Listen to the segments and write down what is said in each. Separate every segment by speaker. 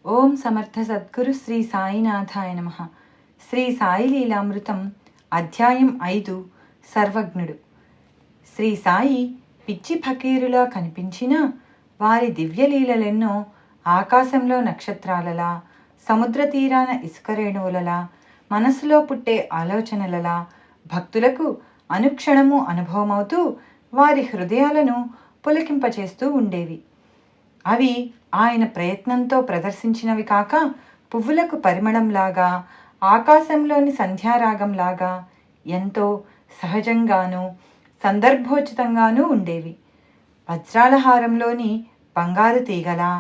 Speaker 1: ఓం సమర్థ సద్గురు శ్రీ సాయినాథాయ నమః. శ్రీ సాయి లీలామృతం అధ్యాయం 5. సర్వజ్ఞుడు. శ్రీ సాయి పిచ్చి ఫకీరులా కనిపించిన వారి దివ్యలీలలెన్నో ఆకాశంలో నక్షత్రాలలా, సముద్ర తీరాన ఇసుక రేణువులలా, మనసులో పుట్టే ఆలోచనలలా భక్తులకు అనుక్షణము అనుభవమవుతూ వారి హృదయాలను పులకింపచేస్తూ ఉండేవి. అవి ఆయన ప్రయత్నంతో ప్రదర్శించినవి కాక పువ్వులకు పరిమళంలాగా, ఆకాశంలోని సంధ్యారాగంలాగా ఎంతో సహజంగానూ సందర్భోచితంగానూ ఉండేవి. వజ్రాల హారంలోని బంగారు తీగలా,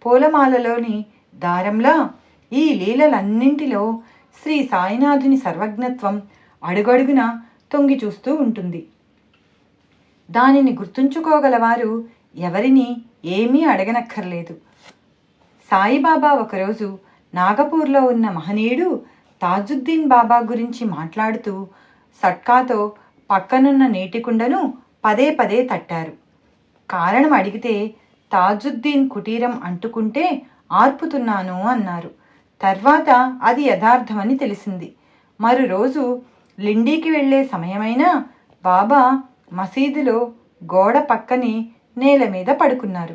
Speaker 1: పూలమాలలోని దారంలా ఈ లీలలన్నింటిలో శ్రీ సాయినాథుని సర్వజ్ఞత్వం అడుగడుగున తొంగి చూస్తూ ఉంటుంది. దానిని గుర్తుంచుకోగలవారు ఎవరినీ ఏమీ అడగనక్కర్లేదు. సాయిబాబా ఒకరోజు నాగపూర్లో ఉన్న మహనీయుడు తాజుద్దీన్ బాబా గురించి మాట్లాడుతూ సట్కాతో పక్కనున్న నీటి కుండను పదే పదే తట్టారు. కారణం అడిగితే తాజుద్దీన్ కుటీరం అంటుకుంటే ఆర్పుతున్నాను అన్నారు. తర్వాత అది యథార్థమని తెలిసింది. మరో రోజు లిండీకి వెళ్లే సమయమైనా బాబా మసీదులో గోడ పక్కనే నేల మీద పడుకున్నారు.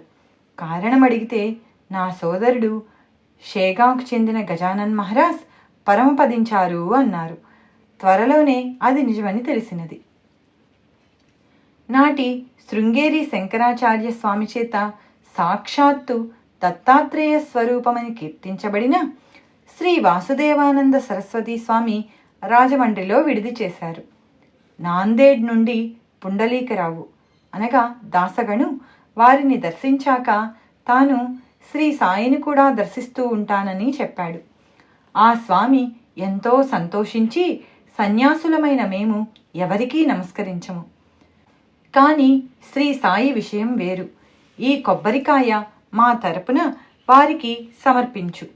Speaker 1: కారణం అడిగితే నా సోదరుడు షేగాంకు చెందిన గజానన్ మహారాజ్ పరమపదించారు అన్నారు. త్వరలోనే అది నిజమని తెలిసినది. నాటి శృంగేరి శంకరాచార్య స్వామి చేత సాక్షాత్తు దత్తాత్రేయ స్వరూపమని కీర్తించబడిన శ్రీ వాసుదేవానంద సరస్వతి స్వామి రాజమండ్రిలో విడిది చేశారు. నాందేడ్ నుండి పుండలీకరావు అనగా దాసగను వారిని దర్శించాక తాను శ్రీ సాయిని కూడా దర్శిస్తూ ఉంటానని చెప్పాడు. ఆ స్వామి ఎంతో సంతోషించి, సన్యాసులమైన మేము ఎవరికీ నమస్కరించము, కానీ శ్రీ సాయి విషయం వేరు. ఈ కొబ్బరికాయ మా తరపున వారికి సమర్పించు.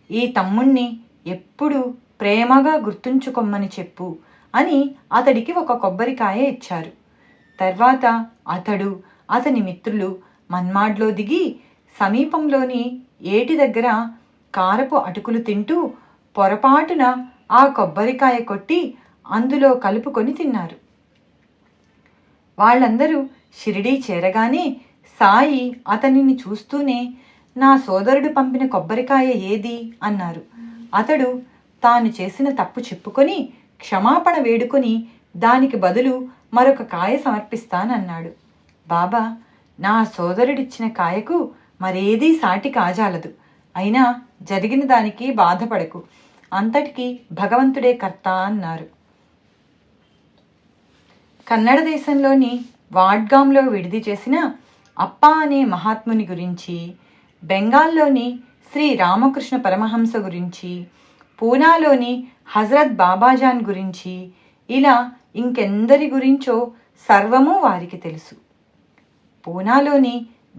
Speaker 1: ఈ తమ్ముణ్ణి ఎప్పుడు ప్రేమగా గుర్తుంచుకొమ్మని చెప్పు అని అతడికి ఒక కొబ్బరికాయ ఇచ్చారు. తర్వాత అతడు, అతని మిత్రులు మన్మాడ్లో దిగి సమీపంలోని ఏటి దగ్గర కారపు అటుకులు తింటూ పొరపాటున ఆ కొబ్బరికాయ కొట్టి అందులో కలుపుకొని తిన్నారు. వాళ్ళందరూ షిరిడీ చేరగానే సాయి అతనిని చూస్తూనే నా సోదరుడు పంపిన కొబ్బరికాయ ఏది అన్నారు. అతడు తాను చేసిన తప్పు చెప్పుకొని క్షమాపణ వేడుకొని దానికి బదులు మరొక కాయ సమర్పిస్తానన్నాడు. బాబా, నా సోదరుడిచ్చిన కాయకు మరేదీ సాటి కాజాలదు. అయినా జరిగిన దానికి బాధపడకు, అంతటికీ భగవంతుడే కర్త అన్నారు. కన్నడ దేశంలోని వాడ్గాంలో విడిది చేసిన అప్ప అనే మహాత్ముని గురించి, బెంగాల్లోని శ్రీ రామకృష్ణ పరమహంస గురించి, పూనాలోని హజరత్ బాబాజాన్ గురించి, ఇలా ఇంకెందరి గురించో సర్వము వారికి తెలుసు. పూనాలోని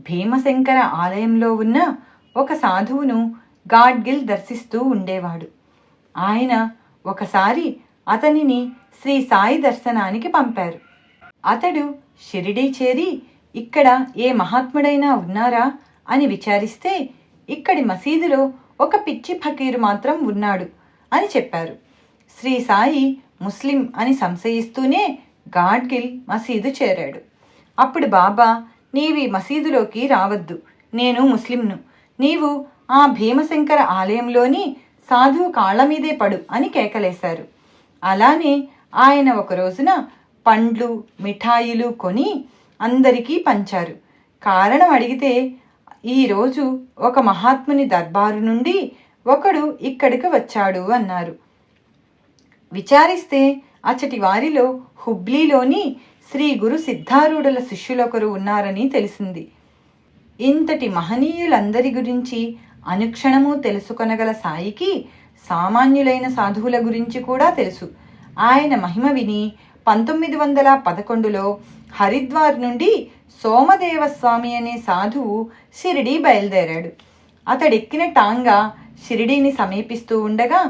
Speaker 1: భీమశంకర ఆలయంలో ఉన్న ఒక సాధువును గాడ్గిల్ దర్శిస్తూ ఉండేవాడు. ఆయన ఒకసారి అతనిని శ్రీ సాయి దర్శనానికి పంపారు. అతడు షిరిడీ చేరి ఇక్కడ ఏ మహాత్ముడైనా ఉన్నారా అని విచారిస్తే ఇక్కడి మసీదులో ఒక పిచ్చి ఫకీరు మాత్రం ఉన్నాడు అని చెప్పారు. శ్రీ సాయి ముస్లిం అని సంశయిస్తూనే గాడ్గిల్ మసీదు చేరాడు. అప్పుడు బాబా, నీవి మసీదులోకి రావద్దు, నేను ముస్లింను, నీవు ఆ భీమశంకర ఆలయంలోని సాధువు కాళ్ల మీదే పడు అని కేకలేశారు. అలానే ఆయన ఒక రోజున పండ్లు మిఠాయిలు కొని అందరికీ పంచారు. కారణం అడిగితే ఈరోజు ఒక మహాత్ముని దర్బారు నుండి ఒకడు ఇక్కడికి వచ్చాడు అన్నారు. విచారిస్తే అచ్చటి వారిలో హుబ్లీలోని శ్రీ గురు సిద్ధారూఢుల శిష్యులొకరు ఉన్నారని తెలిసింది. ఇంతటి మహనీయులందరి గురించి అనుక్షణము తెలుసుకొనగల సాయికి సామాన్యులైన సాధువుల గురించి కూడా తెలుసు. ఆయన మహిమ విని 1911లో హరిద్వార్ నుండి సోమదేవస్వామి అనే సాధువు షిరిడీ బయలుదేరాడు. అతడెక్కిన టాంగా షిరిడీని సమీపిస్తూ ఉండగా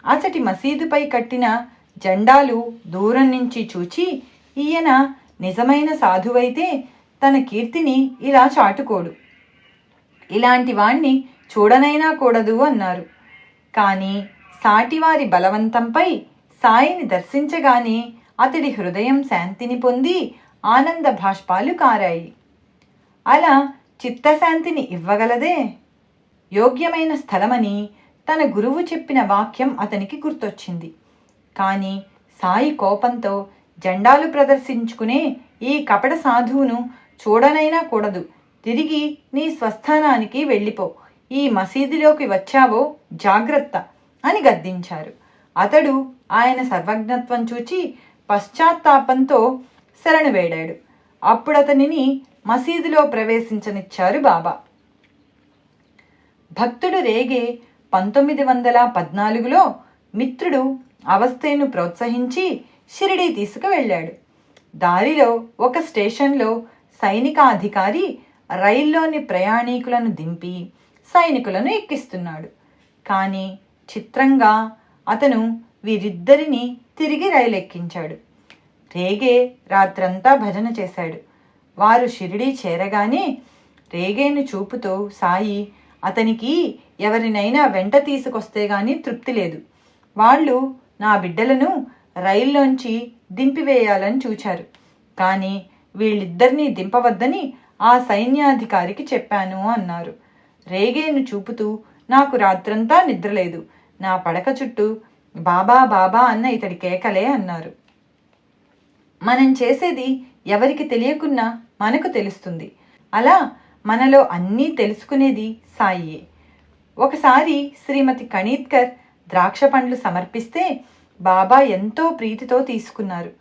Speaker 1: అతడి మసీదుపై కట్టిన జెండాలు దూరం నుంచి చూచి, ఈయన నిజమైన సాధువైతే తన కీర్తిని ఇలా చాటుకోడు, ఇలాంటి వాణ్ణి చూడనైనా కూడదు అన్నారు. కానీ సాటివారి బలవంతంపై సాయిని దర్శించగానే అతడి హృదయం శాంతిని పొంది ఆనంద భాష్పాలు కారాయి. అలా చిత్తశాంతిని ఇవ్వగలదే యోగ్యమైన స్థలమని తన గురువు చెప్పిన వాక్యం అతనికి గుర్తొచ్చింది. కానీ సాయి కోపంతో జెండాలు ప్రదర్శించుకునే ఈ కపట సాధువును చూడనైనా కూడదు, తిరిగి నీ స్వస్థానానికి వెళ్ళిపో, ఈ మసీదులోకి వచ్చావో జాగ్రత్త అని గద్దించారు. అతడు ఆయన సర్వజ్ఞత్వం చూచి పశ్చాత్తాపంతో శరణు వేడాడు. అప్పుడతనిని మసీదులో ప్రవేశించనిచ్చారు బాబా. భక్తుడు రేగే 1914లో మిత్రుడు అవస్థను ప్రోత్సహించి షిరిడీ తీసుకువెళ్ళాడు. దారిలో ఒక స్టేషన్లో సైనికాధికారి రైల్లోని ప్రయాణికులను దింపి సైనికులను ఎక్కిస్తున్నాడు. కానీ చిత్రంగా అతను వీరిద్దరిని తిరిగి రైలు ఎక్కించాడు. రేగే రాత్రంతా భజన చేశాడు. వారు షిరిడీ చేరగానే రేగేను చూపుతో సాయి, అతనికి ఎవరినైనా వెంట తీసుకొస్తే గాని తృప్తి లేదు, వాళ్ళు నా బిడ్డలను రైల్లోంచి దింపివేయాలని చూచారు, కానీ వీళ్ళిద్దరినీ దింపవద్దని ఆ సైన్యాధికారికి చెప్పాను అన్నారు. రేగేను చూపుతూ, నాకు రాత్రంతా నిద్రలేదు, నా పడక చుట్టూ బాబా బాబా అన్న ఇతడి కేకలే అన్నారు. మనం చేసేది ఎవరికి తెలియకున్నా మనకు తెలుస్తుంది. అలా మనలో అన్నీ తెలుసుకునేది సాయియే. ఒకసారి శ్రీమతి కణీత్కర్ ద్రాక్ష పండ్లు సమర్పిస్తే బాబా ఎంతో ప్రీతితో తీసుకున్నారు.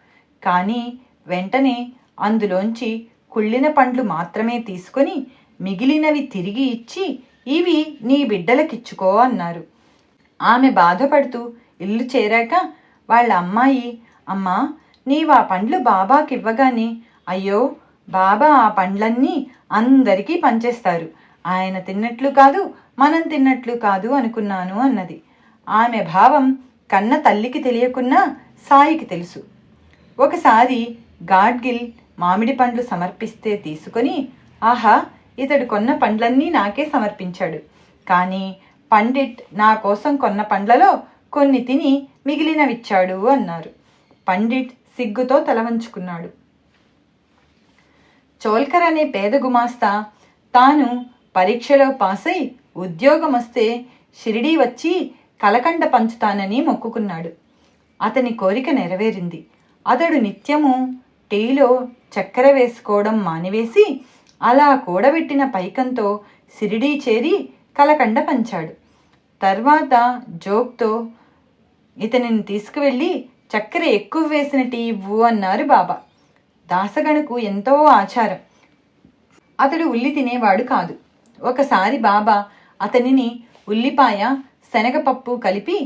Speaker 1: కానీ వెంటనే అందులోంచి కుళ్ళిన పండ్లు మాత్రమే తీసుకొని మిగిలినవి తిరిగి ఇచ్చి, ఇవి నీ బిడ్డలకిచ్చుకో అన్నారు. ఆమె బాధపడుతూ ఇల్లు చేరాక వాళ్ళ అమ్మాయి, అమ్మా నీవా పండ్లు బాబాకివ్వగానే, అయ్యో బాబా ఆ పండ్లన్నీ అందరికీ పంచేస్తారు, ఆయన తిన్నట్లు కాదు మనం తిన్నట్లు కాదు అనుకున్నాను అన్నది. ఆమె భావం కన్న తల్లికి తెలియకున్నా సాయికి తెలుసు. ఒకసారి గాడ్గిల్ మామిడి పండ్లు సమర్పిస్తే తీసుకొని, ఆహా ఇతడు కొన్న పండ్లన్నీ నాకే సమర్పించాడు, కానీ పండిట్ నా కోసం కొన్న పండ్లలో కొన్ని తిని మిగిలినవిచ్చాడు అన్నారు. పండిట్ సిగ్గుతో తలవంచుకున్నాడు. చోల్కర్ అనే పేద గుమాస్తా తాను పరీక్షలో పాసై ఉద్యోగం వస్తే షిరిడీ వచ్చి కలకండ పంచుతానని మొక్కుకున్నాడు. అతని కోరిక నెరవేరింది. అతడు నిత్యము టీలో చక్కెర వేసుకోవడం మానివేసి అలా కూడబెట్టిన పైకంతో షిరిడీ చేరి కలకండ పంచాడు. తర్వాత జోక్తో, ఇతనిని తీసుకువెళ్ళి చక్కెర ఎక్కువ వేసిన టీ ఇవ్వు అన్నారు బాబా. దాసగణకు ఎంతో ఆచారం. అతడు ఉల్లి తినేవాడు కాదు. ఒకసారి బాబా అతనిని ఉల్లిపాయ శనగపప్పు కలిపి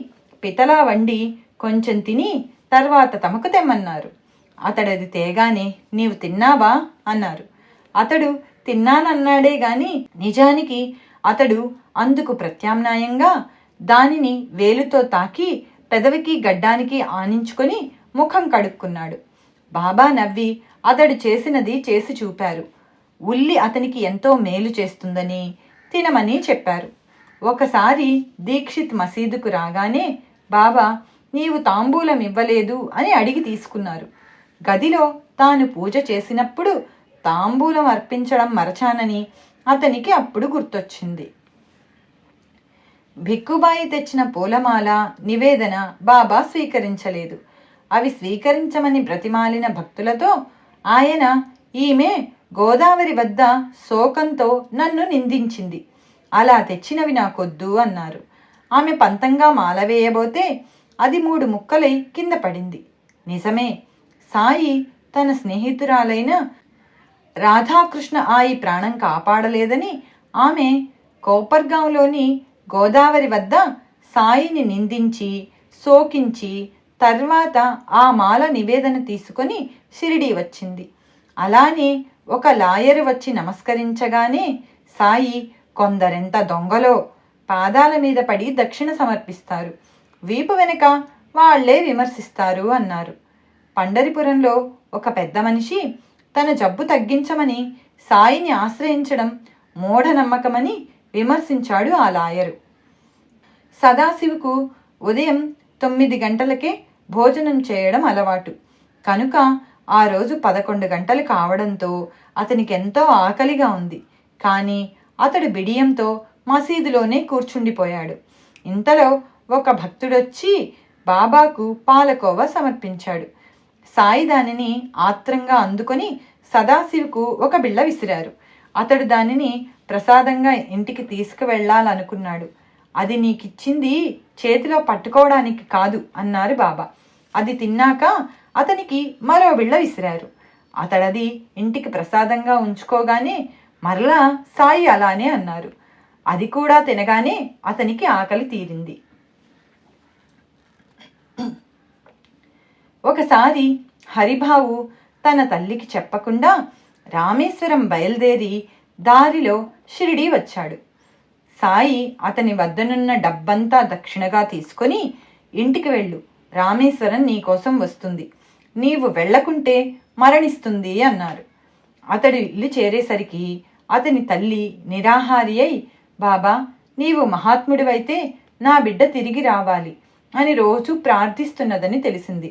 Speaker 1: పితలా వండి కొంచెం తిని తర్వాత తమకు తెమ్మన్నారు. అతడది తేగానే, నీవు తిన్నావా అన్నారు. అతడు తిన్నానన్నాడే గాని నిజానికి అతడు అందుకు ప్రత్యామ్నాయంగా దానిని వేలుతో తాకి పెదవికి గడ్డానికి ఆనించుకొని ముఖం కడుక్కున్నాడు. బాబా నవ్వి అతడు చేసినది చేసి చూపారు. ఉల్లి అతనికి ఎంతో మేలు చేస్తుందని తినమని చెప్పారు. ఒకసారి దీక్షిత్ మసీదుకు రాగానే బాబా, నీవు తాంబూలం ఇవ్వలేదు అని అడిగి తీసుకున్నారు. గదిలో తాను పూజ చేసినప్పుడు తాంబూలం అర్పించడం మరచానని అతనికి అప్పుడు గుర్తొచ్చింది. భిక్కుబాయి తెచ్చిన పూలమాల నివేదన బాబా స్వీకరించలేదు. అవి స్వీకరించమని బ్రతిమాలిన భక్తులతో ఆయన, ఈమె గోదావరి వద్ద శోకంతో నన్ను నిందించింది, అలా తెచ్చినవి నాకొద్దు అన్నారు. ఆమె పంతంగా మాల వేయబోతే అది 3 ముక్కలై కింద పడింది. నిజమే, సాయి తన స్నేహితురాలైన రాధాకృష్ణ ఆయి ప్రాణం కాపాడలేదని ఆమె కోపర్గాంలోని గోదావరి వద్ద సాయిని నిందించి శోకించి తర్వాత ఆ మాల నివేదన తీసుకొని షిరిడీ వచ్చింది. అలానే ఒక లాయరు వచ్చి నమస్కరించగానే సాయి, కొందరెంత దొంగలో, పాదాల మీద పడి దక్షిణ సమర్పిస్తారు, వీపు వెనక వాళ్లే విమర్శిస్తారు అన్నారు. పండరిపురంలో ఒక పెద్ద మనిషి తన జబ్బు తగ్గించమని సాయిని ఆశ్రయించడం మూఢనమ్మకమని విమర్శించాడు ఆ లాయరు. సదాశివుకు ఉదయం 9 గంటలకే భోజనం చేయడం అలవాటు కనుక ఆ రోజు 11 గంటలు కావడంతో అతనికి ఎంతో ఆకలిగా ఉంది. కానీ అతడు బిడియంతో మసీదులోనే కూర్చుండిపోయాడు. ఇంతలో ఒక భక్తుడొచ్చి బాబాకు పాలకోవా సమర్పించాడు. సాయి దానిని ఆత్రంగా అందుకొని సదాశివుకు ఒక బిళ్ళ విసిరారు. అతడు దానిని ప్రసాదంగా ఇంటికి తీసుకువెళ్ళాలనుకున్నాడు. అది నీకిచ్చింది చేతిలో పట్టుకోవడానికి కాదు అన్నారు బాబా. అది తిన్నాక అతనికి మరో బిళ్ళ విసిరారు. అతడది ఇంటికి ప్రసాదంగా ఉంచుకోగానే మరలా సాయి అలానే అన్నారు. అది కూడా తినగానే అతనికి ఆకలి తీరింది. ఒకసారి హరిబావు తన తల్లికి చెప్పకుండా రామేశ్వరం బయలుదేరి దారిలో షిరిడీ వచ్చాడు. సాయి అతని వద్దనున్న డబ్బంతా దక్షిణగా తీసుకొని, ఇంటికి వెళ్ళు, రామేశ్వరం నీకోసం వస్తుంది, నీవు వెళ్లకుంటే మరణిస్తుంది అన్నారు. అతడు ఇల్లు చేరేసరికి అతని తల్లి నిరాహారి అయి, బాబా, నీవు మహాత్ముడివైతే నా బిడ్డ తిరిగి రావాలి అని రోజు ప్రార్థిస్తున్నదని తెలిసింది.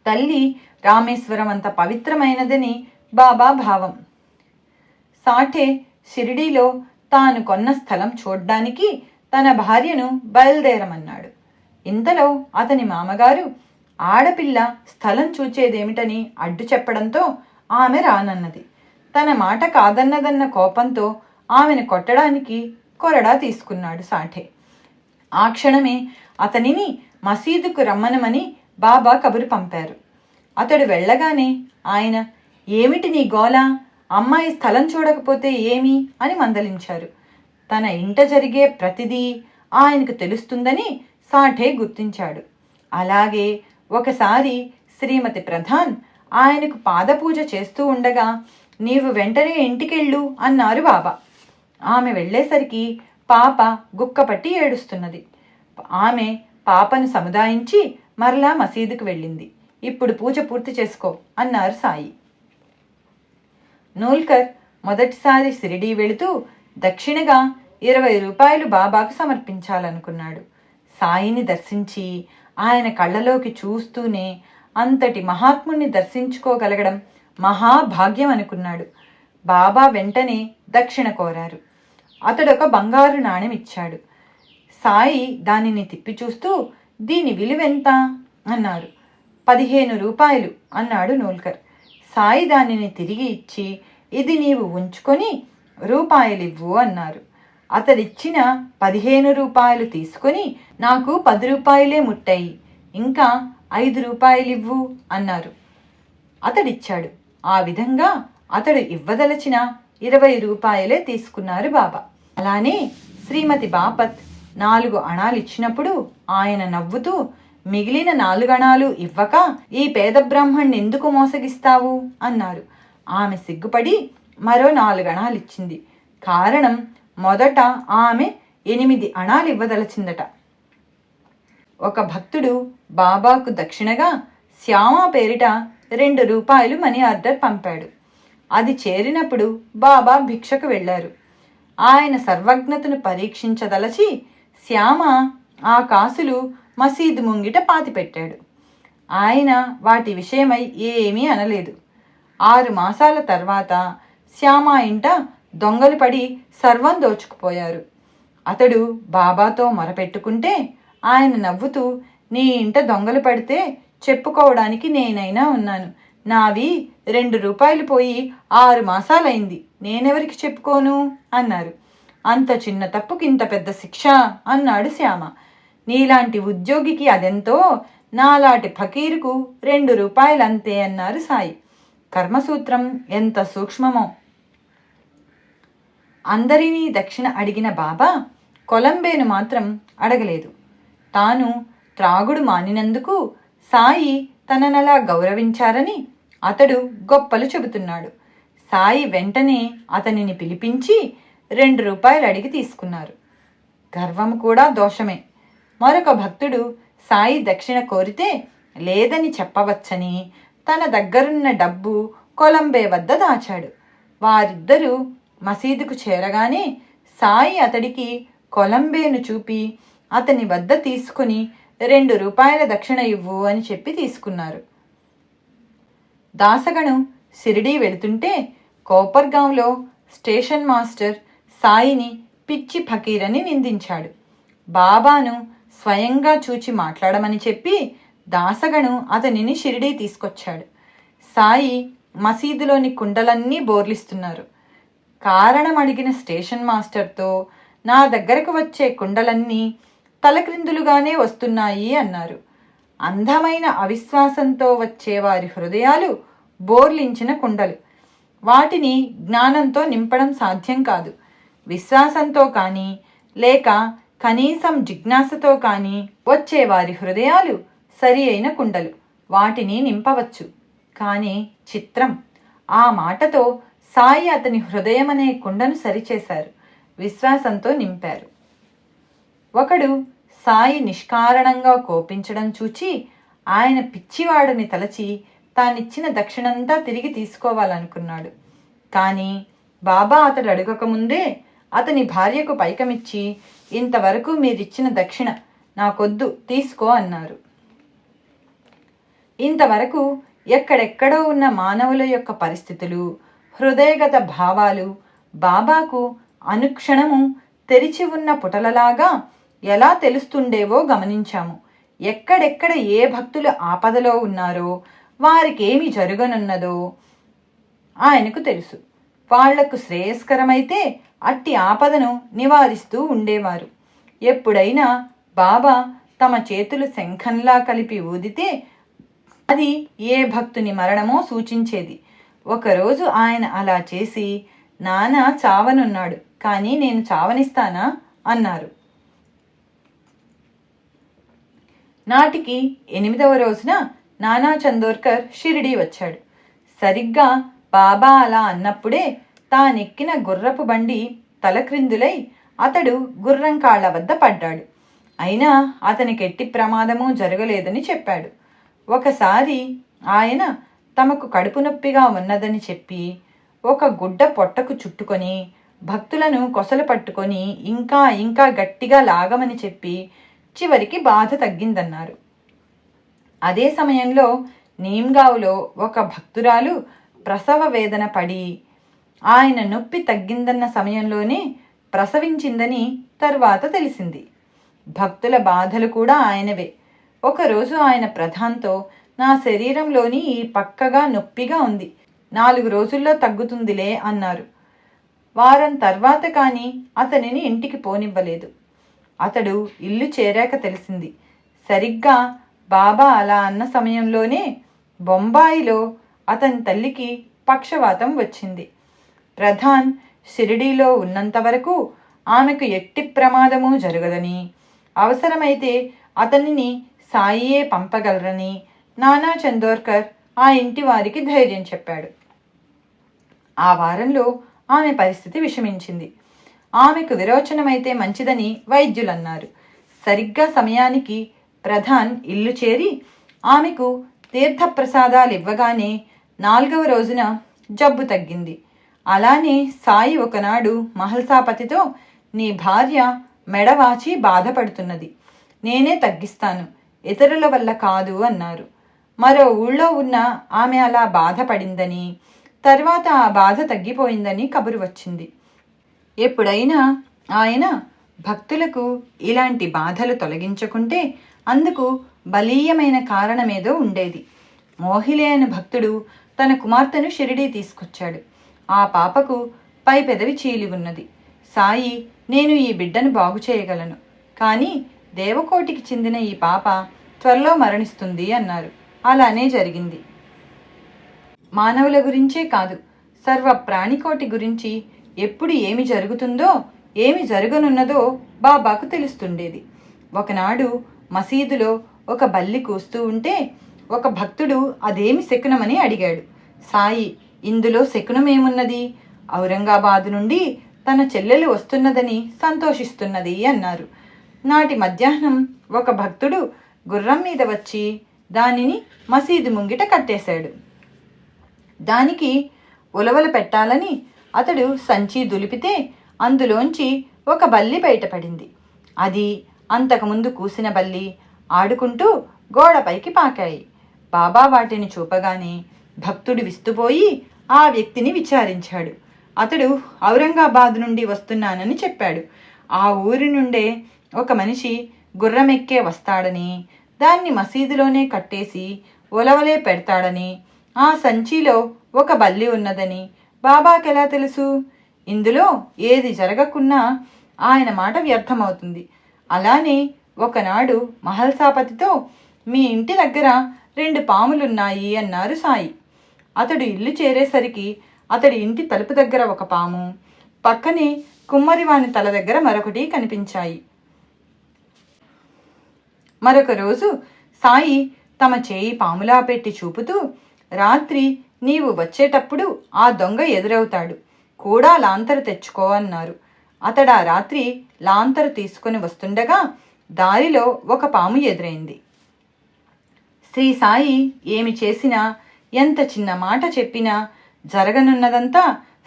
Speaker 1: తల్లి రామేశ్వరం అంత పవిత్రమైనదని బాబా భావం. సాఠే షిరిడీలో తాను కొన్న స్థలం చూడ్డానికి తన భార్యను బయలుదేరమన్నాడు. ఇంతలో అతని మామగారు ఆడపిల్ల స్థలం చూచేదేమిటని అడ్డు చెప్పడంతో ఆమె రానన్నది. తన మాట కాదన్నదన్న కోపంతో ఆమెను కొట్టడానికి కొరడా తీసుకున్నాడు సాఠే. ఆ క్షణమే అతనిని మసీదుకు రమ్మనమని బాబా కబురు పంపారు. అతడు వెళ్ళగానే ఆయన, ఏమిటి నీ గోల, అమ్మాయి స్థలం చూడకపోతే ఏమి అని మందలించారు. తన ఇంట జరిగే ప్రతిదీ ఆయనకు తెలుస్తుందని సాఠే గుర్తించాడు. అలాగే ఒకసారి శ్రీమతి ప్రధాన్ ఆయనకు పాదపూజ చేస్తూ ఉండగా, నీవు వెంటనే ఇంటికెళ్ళు అన్నారు బాబా. ఆమె వెళ్ళేసరికి పాప గుక్కపట్టి ఏడుస్తున్నది. ఆమె పాపను సముదాయించి మరలా మసీదుకు వెళ్ళింది. ఇప్పుడు పూజ పూర్తి చేసుకో అన్నారు సాయి. నూల్కర్ మొదటిసారి షిరిడీ వెళుతూ దక్షిణగా 20 రూపాయలు బాబాకు సమర్పించాలనుకున్నాడు. సాయిని దర్శించి ఆయన కళ్ళలోకి చూస్తూనే అంతటి మహాత్ముని దర్శించుకోగలగడం మహాభాగ్యం అనుకున్నాడు. బాబా వెంటనే దక్షిణ కోరారు. అతడొక బంగారు నాణెం ఇచ్చాడు. సాయి దానిని తిప్పి చూస్తూ, దీని విలువెంత అన్నారు. 15 రూపాయలు అన్నాడు నూల్కర్. సాయి దానిని తిరిగి ఇచ్చి, ఇది నీవు ఉంచుకొని రూపాయలివ్వు అన్నారు. అతడిచ్చిన 15 రూపాయలు తీసుకొని, నాకు 10 రూపాయలే ముట్టాయి, ఇంకా 5 రూపాయలివ్వు అన్నారు. అతడిచ్చాడు. ఆ విధంగా అతడు ఇవ్వదలచిన 20 రూపాయలే తీసుకున్నారు బాబా. అలానే శ్రీమతి బాపత్ 4 అణాలు ఇచ్చినప్పుడు ఆయన నవ్వుతూ, మిగిలిన 4 అణాలు ఇవ్వక ఈ పేద బ్రాహ్మణ్ణి ఎందుకు మోసగిస్తావు అన్నారు. ఆమె సిగ్గుపడి మరో 4 అణాలు ఇచ్చింది. కారణం, మొదట ఆమె 8 అణాలు ఇవ్వదలచిందట. ఒక భక్తుడు బాబాకు దక్షిణగా శ్యామ పేరిట 2 రూపాయలు మనీ ఆర్డర్ పంపాడు. అది చేరినప్పుడు బాబా భిక్షకు వెళ్లారు. ఆయన సర్వజ్ఞతను పరీక్షించదలచి శ్యామ ఆ కాసులు మసీదు ముంగిట పాతిపెట్టాడు. ఆయన వాటి విషయమై ఏమీ అనలేదు. 6 మాసాల తర్వాత శ్యామ ఇంట దొంగలు పడి సర్వం దోచుకుపోయారు. అతడు బాబాతో మొరపెట్టుకుంటే ఆయన నవ్వుతూ, నీ ఇంట దొంగలు పడితే చెప్పుకోవడానికి నేనైనా ఉన్నాను, నావి 2 రూపాయలు పోయి 6 మాసాలైంది, నేనెవరికి చెప్పుకోను అన్నారు. అంత చిన్న తప్పుకి ఇంత పెద్ద శిక్ష అన్నాడు శ్యామ. నీలాంటి ఉద్యోగికి అదెంతో, నాలాంటి ఫకీరుకు 2 రూపాయలంతే అన్నారు సాయి. కర్మసూత్రం ఎంత సూక్ష్మమో. అందరినీ దక్షిణ అడిగిన బాబా కొలంబేను మాత్రం అడగలేదు. తాను త్రాగుడు మానినందుకు సాయి తననలా గౌరవించారని అతడు గొప్పలు చెబుతున్నాడు. సాయి వెంటనే అతనిని పిలిపించి 2 రూపాయలు అడిగి తీసుకున్నారు. గర్వం కూడా దోషమే. మరొక భక్తుడు సాయి దక్షిణ కోరితే లేదని చెప్పవచ్చని తన దగ్గరున్న డబ్బు కొలంబే వద్ద దాచాడు. వారిద్దరూ మసీదుకు చేరగానే సాయి అతడికి కొలంబేను చూపి అతని వద్ద తీసుకుని 2 రూపాయల దక్షిణ ఇవ్వు అని చెప్పి తీసుకున్నారు. దాసగను షిరిడీ వెళుతుంటే కోపర్గాంలో స్టేషన్ మాస్టర్ సాయిని పిచ్చి ఫకీరని నిందించాడు. బాబాను స్వయంగా చూచి మాట్లాడమని చెప్పి దాసగను అతనిని షిరిడీ తీసుకొచ్చాడు. సాయి మసీదులోని కుండలన్నీ బోర్లిస్తున్నారు. కారణం అడిగిన స్టేషన్ మాస్టర్తో నా దగ్గరకు వచ్చే కుండలన్నీ తలక్రిందులుగానే వస్తున్నాయి అన్నారు. అందమైన అవిశ్వాసంతో వచ్చేవారి హృదయాలు బోర్లించిన కుండలు. వాటిని జ్ఞానంతో నింపడం సాధ్యం కాదు. విశ్వాసంతో కానీ లేక కనీసం జిజ్ఞాసతో కానీ వచ్చేవారి హృదయాలు సరి అయిన కుండలు. వాటిని నింపవచ్చు. కానీ చిత్రం, ఆ మాటతో సాయి అతని హృదయమనే కుండను సరిచేశారు, విశ్వాసంతో నింపారు. ఒకడు సాయి నిష్కారణంగా కోపించడం చూచి ఆయన పిచ్చివాడని తలచి తానిచ్చిన దక్షిణంతా తిరిగి తీసుకోవాలనుకున్నాడు. కానీ బాబా అతడు అడగకముందే అతని భార్యకు పైకమిచ్చి, ఇంతవరకు మీరిచ్చిన దక్షిణ నాకొద్దు, తీసుకో అన్నారు. ఇంతవరకు ఎక్కడెక్కడో ఉన్న మానవుల యొక్క పరిస్థితులు, హృదయగత భావాలు బాబాకు అనుక్షణము తెరిచి ఉన్న పుటలలాగా ఎలా తెలుస్తుండేవో గమనించాము. ఎక్కడెక్కడ ఏ భక్తులు ఆపదలో ఉన్నారో, వారికేమి జరగనున్నదో ఆయనకు తెలుసు. వాళ్లకు శ్రేయస్కరమైతే అట్టి ఆపదను నివారిస్తూ ఉండేవారు. ఎప్పుడైనా బాబా తమ చేతులు శంఖంలా కలిపి ఊదితే అది ఏ భక్తుని మరణమో సూచించేది. ఒకరోజు ఆయన అలా చేసి, నానా చావనున్నాడు, కానీ నేను చావనిస్తానా అన్నారు. నాటికి 8వ రోజున నానా చందోర్కర్ షిరిడీ వచ్చాడు. సరిగ్గా బాబా అలా అన్నప్పుడే తానెక్కిన గుర్రపు బండి తలక్రిందులై అతడు గుర్రం కాళ్ల వద్ద పడ్డాడు. అయినా అతనికి ఎట్టి ప్రమాదమూ జరగలేదని చెప్పాడు. ఒకసారి ఆయన తమకు కడుపు నొప్పిగా ఉన్నదని చెప్పి ఒక గుడ్డ పొట్టకు చుట్టుకొని భక్తులను కొసలు పట్టుకొని ఇంకా ఇంకా గట్టిగా లాగమని చెప్పి చివరికి బాధ తగ్గిందన్నారు. అదే సమయంలో నీమ్గావ్లో ఒక భక్తురాలు ప్రసవ వేదన పడి ఆయన నొప్పి తగ్గిందన్న సమయంలోనే ప్రసవించిందని తర్వాత తెలిసింది. భక్తుల బాధలు కూడా ఆయనవే. ఒకరోజు ఆయన ప్రధాన్తో, నా శరీరంలోని ఈ పక్కగా నొప్పిగా ఉంది, 4 రోజుల్లో తగ్గుతుందిలే అన్నారు. వారం తర్వాత కానీ అతనిని ఇంటికి పోనివ్వలేదు. అతడు ఇల్లు చేరాక తెలిసింది. సరిగ్గా బాబా అలా అన్న సమయంలోనే బొంబాయిలో అతని తల్లికి పక్షవాతం వచ్చింది. ప్రధాన్ షిరిడీలో ఉన్నంత వరకు ఆమెకు ఎట్టి ప్రమాదమూ జరగదని, అవసరమైతే అతనిని సాయియే పంపగలరని నానా చందోర్కర్ ఆ ఇంటి వారికి ధైర్యం చెప్పాడు. ఆ వారంలో ఆమె పరిస్థితి విషమించింది. ఆమెకు విరోచనమైతే మంచిదని వైద్యులన్నారు. సరిగ్గా సమయానికి ప్రధాన్ ఇల్లు చేరి ఆమెకు తీర్థప్రసాదాలు ఇవ్వగానే 4వ రోజున జబ్బు తగ్గింది. అలానే సాయి ఒకనాడు మహల్సాపతితో, నీ భార్య మెడవాచి బాధపడుతున్నది, నేనే తగ్గిస్తాను, ఇతరుల వల్ల కాదు అన్నారు. మరో ఊళ్ళో ఉన్న ఆమె అలా బాధపడిందని, తర్వాత ఆ బాధ తగ్గిపోయిందని కబురు వచ్చింది. ఎప్పుడైనా ఆయన భక్తులకు ఇలాంటి బాధలు తొలగించుకుంటే అందుకు బలీయమైన కారణమేదో ఉండేది. మోహిలే అనే భక్తుడు తన కుమార్తెను షిరిడీ తీసుకొచ్చాడు. ఆ పాపకు పై పెదవి చీలి ఉన్నది. సాయి, నేను ఈ బిడ్డను బాగు చేయగలను, కానీ దేవకోటికి చెందిన ఈ పాప త్వరలో మరణిస్తుంది అన్నారు. అలానే జరిగింది. మానవుల గురించే కాదు, సర్వ ప్రాణికోటి గురించి ఎప్పుడు ఏమి జరుగుతుందో, ఏమి జరగనున్నదో బాబాకు తెలుస్తుండేది. ఒకనాడు మసీదులో ఒక బల్లి కూస్తూ ఉంటే ఒక భక్తుడు అదేమి శకునమని అడిగాడు. సాయి, ఇందులో శకునమేమున్నది? ఔరంగాబాదు నుండి తన చెల్లెలు వస్తున్నదని సంతోషిస్తున్నది అన్నారు. నాటి మధ్యాహ్నం ఒక భక్తుడు గుర్రం మీద వచ్చి దానిని మసీదు ముంగిట కట్టేశాడు. దానికి ఉలవలు పెట్టాలని అతడు సంచి దులిపితే అందులోంచి ఒక బల్లి బయటపడింది. అది అంతకుముందు కూసిన బల్లి ఆడుకుంటూ గోడపైకి పాకాయి. బాబా వాటిని చూపగానే భక్తుడు విస్తుపోయి ఆ వ్యక్తిని విచారించాడు. అతడు ఔరంగాబాద్ నుండి వస్తున్నానని చెప్పాడు. ఆ ఊరి నుండే ఒక మనిషి గుర్రమెక్కే వస్తాడని, దాన్ని మసీదులోనే కట్టేసి ఒలవలే పెడతాడని, ఆ సంచిలో ఒక బల్లి ఉన్నదని బాబాకెలా తెలుసు? ఇందులో ఏది జరగకున్నా ఆయన మాట వ్యర్థమవుతుంది. అలానే ఒకనాడు మహల్సాపతితో మీ ఇంటి దగ్గర 2 పాములున్నాయి అన్నారు సాయి. అతడు ఇల్లు చేరేసరికి అతడి ఇంటి తలుపు దగ్గర ఒక పాము, పక్కనే కుమ్మరివాని తల దగ్గర మరొకటి కనిపించాయి. మరొక రోజు సాయి తమ చేయి పాములా పెట్టి చూపుతూ, రాత్రి నీవు వచ్చేటప్పుడు ఆ దొంగ ఎదురవుతాడు, కూడా లాంతరు తెచ్చుకో అన్నారు. అతడా రాత్రి లాంతరు తీసుకుని వస్తుండగా దారిలో ఒక పాము ఎదురైంది. శ్రీ సాయి ఏమి చేసినా, ఎంత చిన్న మాట చెప్పినా జరగనున్నదంతా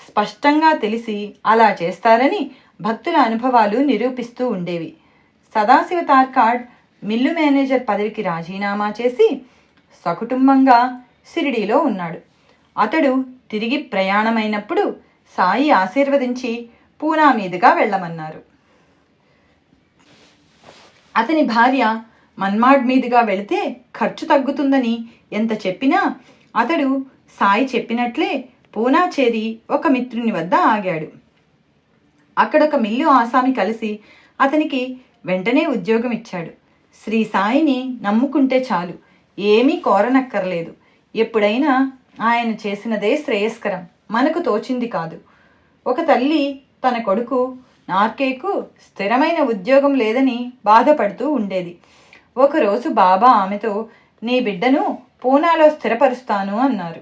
Speaker 1: స్పష్టంగా తెలిసి అలా చేస్తారని భక్తుల అనుభవాలు నిరూపిస్తూ ఉండేవి. సదాశివ తార్కాడ్ మిల్లు మేనేజర్ పదవికి రాజీనామా చేసి సకుటుంబంగా షిరిడీలో ఉన్నాడు. అతడు తిరిగి ప్రయాణమైనప్పుడు సాయి ఆశీర్వదించి పూనా మీదుగా వెళ్ళమన్నారు. అతని భార్య మన్మాడ్ మీదుగా వెళితే ఖర్చు తగ్గుతుందని ఎంత చెప్పినా అతడు సాయి చెప్పినట్లే పూనా చేరి ఒక మిత్రుని వద్ద ఆగాడు. అక్కడొక మిల్లు ఆసామి కలిసి అతనికి వెంటనే ఉద్యోగం ఇచ్చాడు. శ్రీ సాయిని నమ్ముకుంటే చాలు, ఏమీ కోరనక్కర్లేదు. ఎప్పుడైనా ఆయన చేసినదే శ్రేయస్కరం, మనకు తోచింది కాదు. ఒక తల్లి తన కొడుకు నార్కేకు స్థిరమైన ఉద్యోగం లేదని బాధపడుతూ ఉండేది. ఒకరోజు బాబా ఆమెతో నీ బిడ్డను పూనాలో స్థిరపరుస్తాను అన్నారు.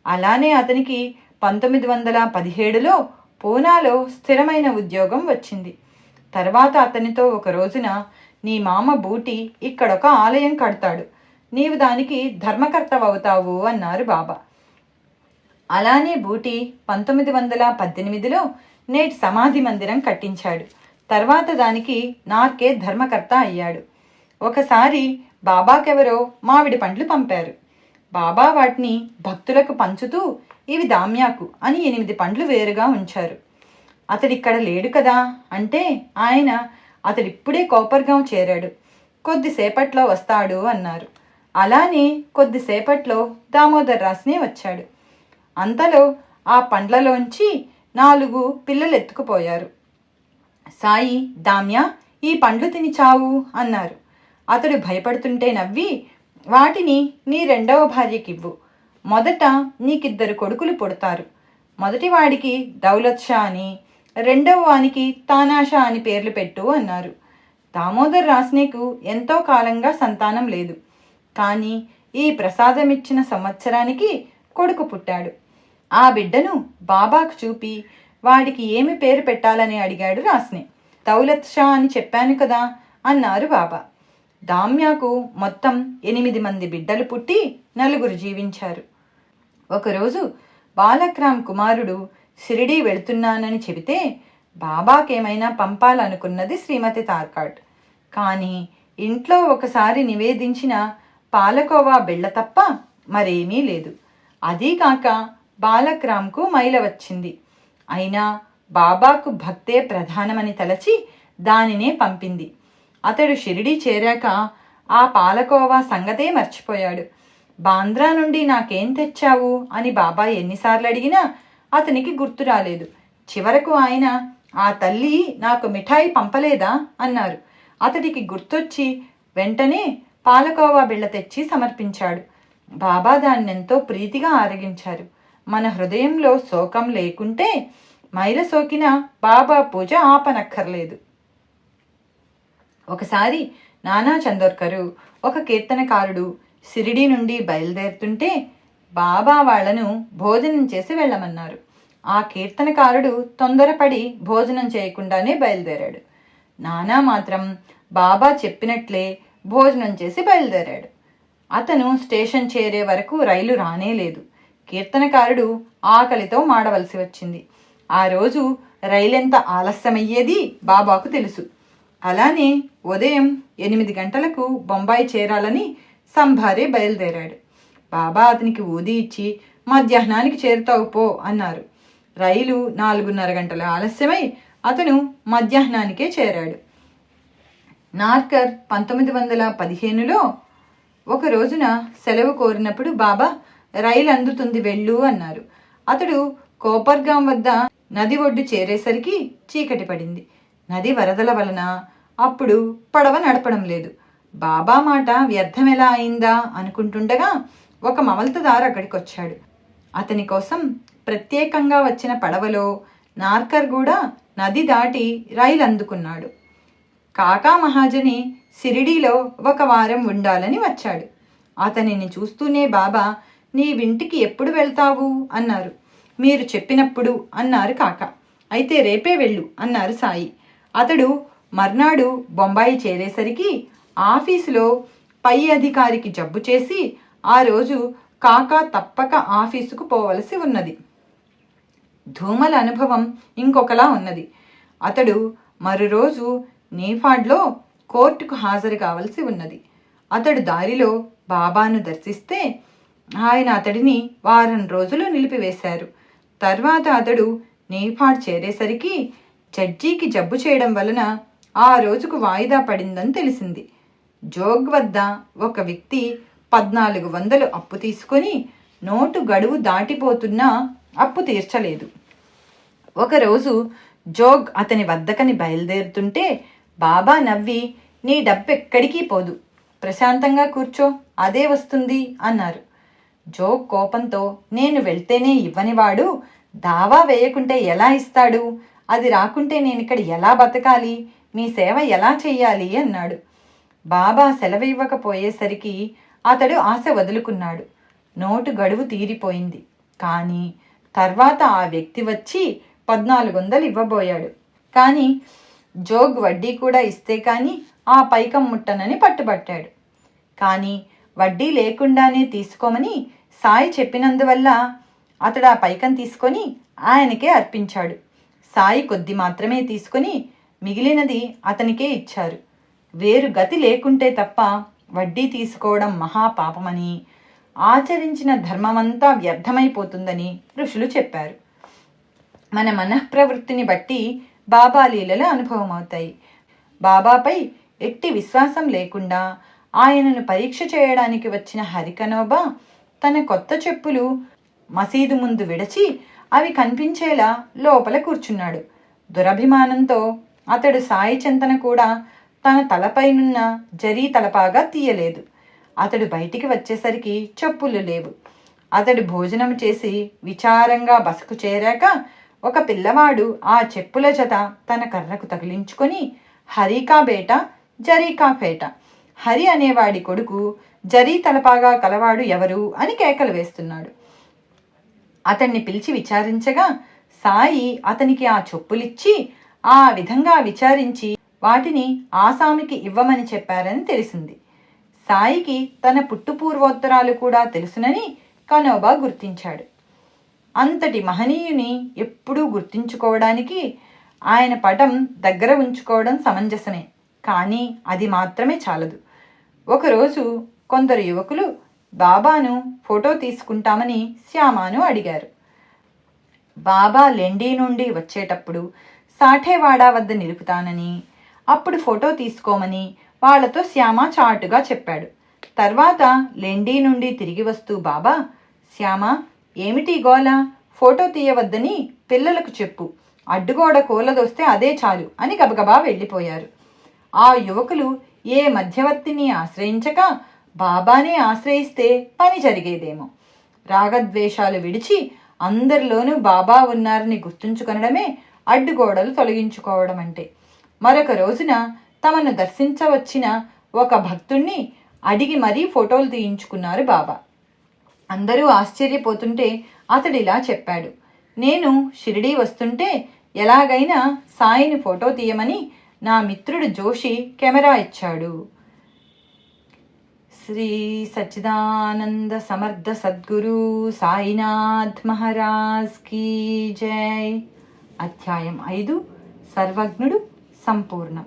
Speaker 1: అలానే అతనికి 1917లో పూనాలో స్థిరమైన ఉద్యోగం వచ్చింది. తర్వాత అతనితో ఒక రోజున నీ మామ బూటి ఇక్కడొక ఆలయం కడతాడు, నీవు దానికి ధర్మకర్తవవుతావు అన్నారు బాబా. అలానే బూటి 1918లో నేటి సమాధి మందిరం కట్టించాడు. తర్వాత దానికి నార్కే ధర్మకర్త అయ్యాడు. ఒకసారి బాబాకెవరో మామిడి పండ్లు పంపారు. బాబా వాటిని భక్తులకు పంచుతూ ఇవి దామ్యాకు అని 8 పండ్లు వేరుగా ఉంచారు. అతడిక్కడ లేడు కదా అంటే ఆయన అతడిప్పుడే కోపర్గాం చేరాడు, కొద్దిసేపట్లో వస్తాడు అన్నారు. అలానే కొద్దిసేపట్లో దామోదర్ రాస్నే వచ్చాడు. అంతలో ఆ పండ్లలోంచి 4 పిల్లలు ఎత్తుకుపోయారు. సాయి దామ్యా ఈ పండ్లు తిని చావు అన్నారు. అతడు భయపడుతుంటే నవ్వి వాటిని నీ 2వ భార్యకివ్వు, మొదట నీకిద్దరు కొడుకులు పుడతారు, మొదటివాడికి దౌలత్ షా అని, 2వ వానికి తానాషా అని పేర్లు పెట్టు అన్నారు. దామోదర్ రాస్నేకు ఎంతో కాలంగా సంతానం లేదు, కానీ ఈ ప్రసాదమిచ్చిన సంవత్సరానికి కొడుకు పుట్టాడు. ఆ బిడ్డను బాబాకు చూపి వాడికి ఏమి పేరు పెట్టాలని అడిగాడు రాస్నే. దౌలత్ షా అని చెప్పాను కదా అన్నారు బాబా. దామ్యాకు మొత్తం 8 మంది బిడ్డలు పుట్టి 4 జీవించారు. ఒకరోజు బాలక్రామ్ కుమారుడు షిరిడీ వెళుతున్నానని చెబితే బాబాకేమైనా పంపాలనుకున్నది శ్రీమతి తార్కాడ్. కానీ ఇంట్లో ఒకసారి నివేదించిన పాలకోవా బిళ్ళ తప్ప మరేమీ లేదు. అదీ కాక బాలక్రామ్కు మైల వచ్చింది. అయినా బాబాకు భక్తే ప్రధానమని తలచి దానినే పంపింది. అతడు షిరిడీ చేరాక ఆ పాలకోవా సంగతే మర్చిపోయాడు. బాంద్రా నుండి నాకేం తెచ్చావు అని బాబా ఎన్నిసార్లు అడిగినా అతనికి గుర్తు రాలేదు. చివరకు ఆయన ఆ తల్లి నాకు మిఠాయి పంపలేదా అన్నారు. అతడికి గుర్తొచ్చి వెంటనే పాలకోవా బిళ్ళ తెచ్చి సమర్పించాడు. బాబా దాన్నెంతో ప్రీతిగా ఆరగించారు. మన హృదయంలో శోకం లేకుంటే మైల సోకిన బాబా పూజ ఆపనక్కర్లేదు. ఒకసారి నానా చందోర్కరు ఒక కీర్తనకారుడు షిరిడీ నుండి బయలుదేరుతుంటే బాబా వాళ్లను భోజనం చేసి వెళ్ళమన్నారు. ఆ కీర్తనకారుడు తొందరపడి భోజనం చేయకుండానే బయలుదేరాడు. నానా మాత్రం బాబా చెప్పినట్లే భోజనం చేసి బయలుదేరాడు. అతను స్టేషన్ చేరే వరకు రైలు రానేలేదు. కీర్తనకారుడు ఆకలితో మాడవలసి వచ్చింది. ఆ రోజు రైలెంత ఆలస్యమయ్యేది బాబాకు తెలుసు. అలానే ఉదయం 8 గంటలకు బొంబాయి చేరాలని సంభారే బయలుదేరాడు. బాబా అతనికి ఊది ఇచ్చి మధ్యాహ్నానికి చేరుతావు పో అన్నారు. రైలు 4:30 గంటల ఆలస్యమై అతను మధ్యాహ్నానికే చేరాడు. నార్కర్ 1915లో ఒక రోజున సెలవు కోరినప్పుడు బాబా రైలు అందుతుంది వెళ్ళు అన్నారు. అతడు కోపర్గాం వద్ద నది ఒడ్డు చేరేసరికి చీకటి పడింది. నది వరదల వలన అప్పుడు పడవ నడపడం లేదు. బాబా మాట వ్యర్థమెలా అయిందా అనుకుంటుండగా ఒక మమల్తదారు అక్కడికి వచ్చాడు. అతని కోసం ప్రత్యేకంగా వచ్చిన పడవలో నార్కర్ కూడా నది దాటి రైలు అందుకున్నాడు. కాకా మహాజని సిరిడీలో 1 వారం ఉండాలని వచ్చాడు. అతనిని చూస్తూనే బాబా, నీవింటికి ఎప్పుడు వెళ్తావు అన్నారు. మీరు చెప్పినప్పుడు అన్నారు కాకా. అయితే రేపే వెళ్ళు అన్నారు సాయి. అతడు మర్నాడు బొంబాయి చేరేసరికి ఆఫీసులో పై అధికారికి జబ్బు చేసి ఆ రోజు కాకా తప్పక ఆఫీసుకు పోవలసి ఉన్నది. ధూమల అనుభవం ఇంకొకలా ఉన్నది. అతడు మరురోజు నేఫాడ్లో కోర్టుకు హాజరు కావలసి ఉన్నది. అతడు దారిలో బాబాను దర్శిస్తే ఆయన అతడిని వారం రోజులు నిలిపివేశారు. తర్వాత అతడు నేఫాడ్ చేరేసరికి జడ్జికి జబ్బు చేయడం వలన ఆ రోజుకు వాయిదా పడిందని తెలిసింది. జోగ్ వద్ద ఒక వ్యక్తి 1400 అప్పు తీసుకొని నోటు గడువు దాటిపోతున్నా అప్పు తీర్చలేదు. ఒకరోజు జోగ్ అతని వద్దకని బయలుదేరుతుంటే బాబా నవ్వి, నీ డబ్బెక్కడికి పోదు, ప్రశాంతంగా కూర్చో, అదే వస్తుంది అన్నారు. జోగ్ కోపంతో, నేను వెళ్తేనే ఇవ్వనివాడు దావా వేయకుంటే ఎలా ఇస్తాడు? అది రాకుంటే నేనిక్కడ ఎలా బతకాలి? మీ సేవ ఎలా చెయ్యాలి అన్నాడు. బాబా సెలవు ఇవ్వకపోయేసరికి అతడు ఆశ వదులుకున్నాడు. నోటు గడువు తీరిపోయింది. కానీ తర్వాత ఆ వ్యక్తి వచ్చి 1400 ఇవ్వబోయాడు. కానీ జోగ్ వడ్డీ కూడా ఇస్తే కానీ ఆ పైకం ముట్టనని పట్టుబట్టాడు. కానీ వడ్డీ లేకుండానే తీసుకోమని సాయి చెప్పినందువల్ల అతడు ఆ పైకం తీసుకొని ఆయనకే అర్పించాడు. సాయి కొద్ది మాత్రమే తీసుకొని మిగిలినది అతనికే ఇచ్చారు. వేరు గతి లేకుంటే తప్ప వడ్డీ తీసుకోవడం మహాపాపమని, ఆచరించిన ధర్మమంతా వ్యర్థమైపోతుందని ఋషులు చెప్పారు. మన మనఃప్రవృత్తిని బట్టి బాబా లీలలు అనుభవమవుతాయి. బాబాపై ఎట్టి విశ్వాసం లేకుండా ఆయనను పరీక్ష చేయడానికి వచ్చిన హరికనోబా తన కొత్త చెప్పులు మసీదు ముందు విడిచి అవి కనిపించేలా లోపల కూర్చున్నాడు. దురభిమానంతో అతడు సాయి చింతన కూడా తన తలపైనున్న జరీ తలపాగా తీయలేదు. అతడు బయటికి వచ్చేసరికి చెప్పులు లేవు. అతడు భోజనం చేసి విచారంగా బసకు చేరాక ఒక పిల్లవాడు ఆ చెప్పుల జత తన కర్రకు తగిలించుకొని, హరికా బేట జరీకా ఫేట, హరి అనేవాడి కొడుకు జరీ తలపాగా కలవాడు ఎవరు అని కేకలు వేస్తున్నాడు. అతన్ని పిలిచి విచారించగా సాయి అతనికి ఆ చెప్పులిచ్చి ఆ విధంగా విచారించి వాటిని ఆసామికి ఇవ్వమని చెప్పారని తెలిసింది. సాయికి తన పుట్టుపూర్వోత్తరాలు కూడా తెలుసునని కనోబా గుర్తించాడు. అంతటి మహనీయుని ఎప్పుడూ గుర్తించుకోవడానికి ఆయన పటం దగ్గర ఉంచుకోవడం సమంజసమే. కానీ అది మాత్రమే చాలదు. ఒకరోజు కొందరు యువకులు బాబాను ఫోటో తీసుకుంటామని శ్యామాను అడిగారు. బాబా లెండీ నుండి వచ్చేటప్పుడు సాఠేవాడా వద్ద నిలుపుతానని, అప్పుడు ఫోటో తీసుకోమని వాళ్లతో శ్యామ చాటుగా చెప్పాడు. తర్వాత లెండీ నుండి తిరిగి వస్తూ బాబా, శ్యామ, ఏమిటి గోల? ఫోటో తీయవద్దని పిల్లలకు చెప్పు, అడ్డుగోడ కూలదొస్తే అదే చాలు అని గబగబా వెళ్ళిపోయారు. ఆ యువకులు ఏ మధ్యవర్తిని ఆశ్రయించక బాబానే ఆశ్రయిస్తే పని జరిగేదేమో. రాగద్వేషాలు విడిచి అందరిలోనూ బాబా ఉన్నారని గుర్తుంచుకొనడమే అడ్డుగోడలు తొలగించుకోవడం అంటే. మరొక రోజున తమను దర్శించవచ్చిన ఒక భక్తుణ్ణి అడిగి మరీ ఫోటోలు తీయించుకున్నారు బాబా. అందరూ ఆశ్చర్యపోతుంటే అతడిలా చెప్పాడు, నేను షిరిడీ వస్తుంటే ఎలాగైనా సాయిని ఫోటో తీయమని నా మిత్రుడు జోషి కెమెరా ఇచ్చాడు. శ్రీ సచ్చిదానంద సమర్థ సద్గురు సాయినాథ్ మహారాజ్ కీ జై. అధ్యాయం 5 సర్వజ్ఞుడు సంపూర్ణం.